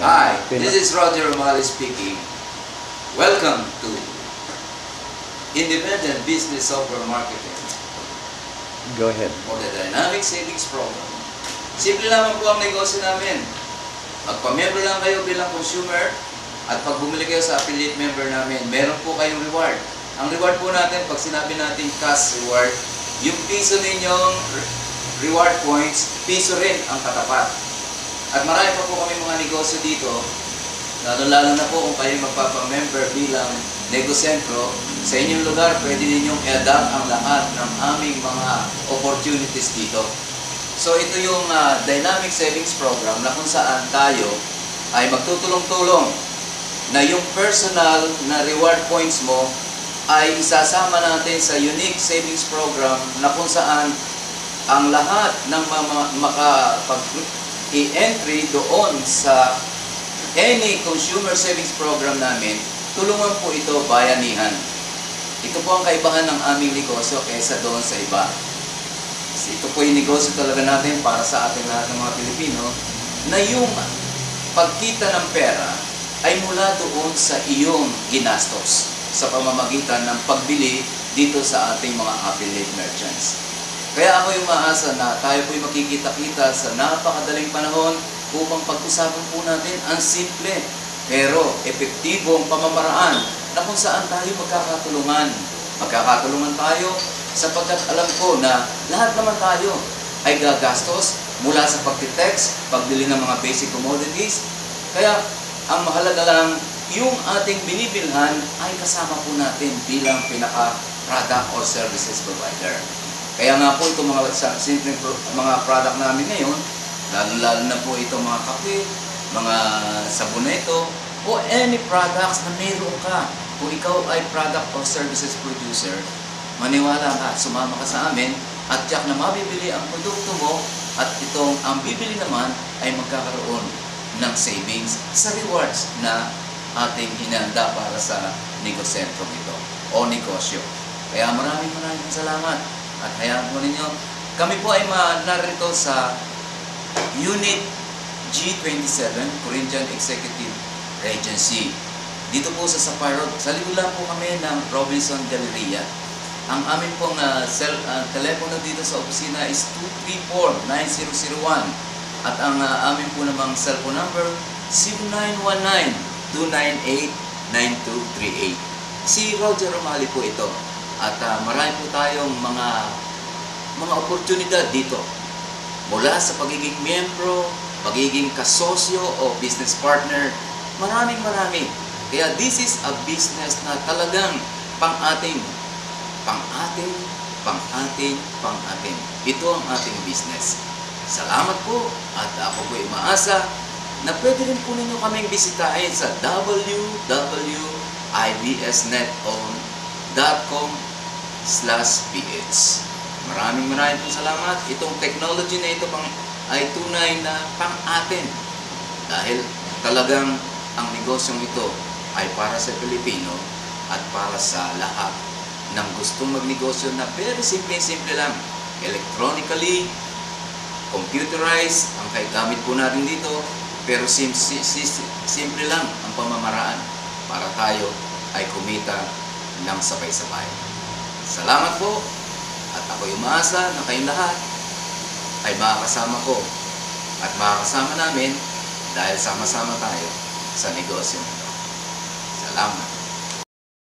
Hi, this is Roger Romali speaking. Welcome to Independent Business Software Marketing Go ahead. for the Dynamic Savings Program. Simple lamang po ang negosyo namin. Magpa-member lang kayo bilang consumer at pag bumili kayo sa affiliate member namin, meron po kayong reward. Ang reward po natin, pag sinabi natin cash reward, yung piso ninyong reward points, piso rin ang katapat. At marami pa po kami mga negosyo dito, lalo na po kung kayo magpapamember bilang negosentro, sa inyong lugar pwede ninyong i-adapt ang lahat ng aming mga opportunities dito. So ito yung Dynamic Savings Program na kung saan tayo ay magtutulong-tulong na yung personal na reward points mo ay isasama natin sa unique savings program na kung saan ang lahat ng makapag-i-entry doon sa any consumer savings program namin, tulungan po ito bayanihan. Ito po ang kaibahan ng aming negosyo kaysa doon sa iba. Kasi ito po yung negosyo talaga natin para sa ating lahat ng mga Pilipino na yung pagkita ng pera ay mula doon sa iyong ginastos sa pamamagitan ng pagbili dito sa ating mga affiliate merchants. Kaya ako yung maasa na tayo po'y makikita-kita sa napakadaling panahon upang pag-usapan po natin ang simple pero epektibong pamamaraan na kung saan tayo magkakatulungan. Magkakatulungan tayo sapagkat alam ko na lahat naman tayo ay gagastos mula sa pagtitext, pagbili ng mga basic commodities. Kaya ang mahalaga lang, yung ating binibilhan ay kasama po natin bilang pinaka-product or services provider. Kaya nga po itong mga simple mga product namin ngayon, lalo na po itong mga kape, mga saboneto, o any products na mayroon ka. Kung ikaw ay product or services producer, maniwala ka, sumama ka sa amin, at tiyak na mabibili ang produkto mo, at itong ang bibili naman ay magkakaroon ng savings sa rewards na ating hinanda para sa negosentro ito o negosyo. Kaya maraming salamat at hayaan mo ninyo. Kami po ay narito sa Unit G27, Corinthian Executive Regency. Dito po sa Sapphire Road. Sa likod lang po kami ng Robinson Galleria. Ang amin pong telepono dito sa opisina is 234-9001. At ang amin po namang cellphone number 0919-298-9238. Si Roger Romali po ito. At marami po tayong mga oportunidad dito. Mula sa pagiging miyembro, pagiging kasosyo o business partner, marami. Kaya this is a business na talagang pang-atin. Ito ang ating business. Salamat po at ako po ay maasa na pwede rin po ninyo kaming bisitahin sa www.ibsneton.com/ph. Maraming po salamat. Itong technology na ito ay tunay na pang-atin dahil talagang ang negosyong ito ay para sa Pilipino at para sa lahat ng gustong magnegosyo na very simple lang. Electronically, computerized, ang gamit po natin dito, pero simple lang ang pamamaraan para tayo ay kumita ng sabay-sabay. Salamat po at ako'y umaasa na kayong lahat ay makakasama ko at makakasama namin dahil sama-sama tayo sa negosyo nito. Salamat.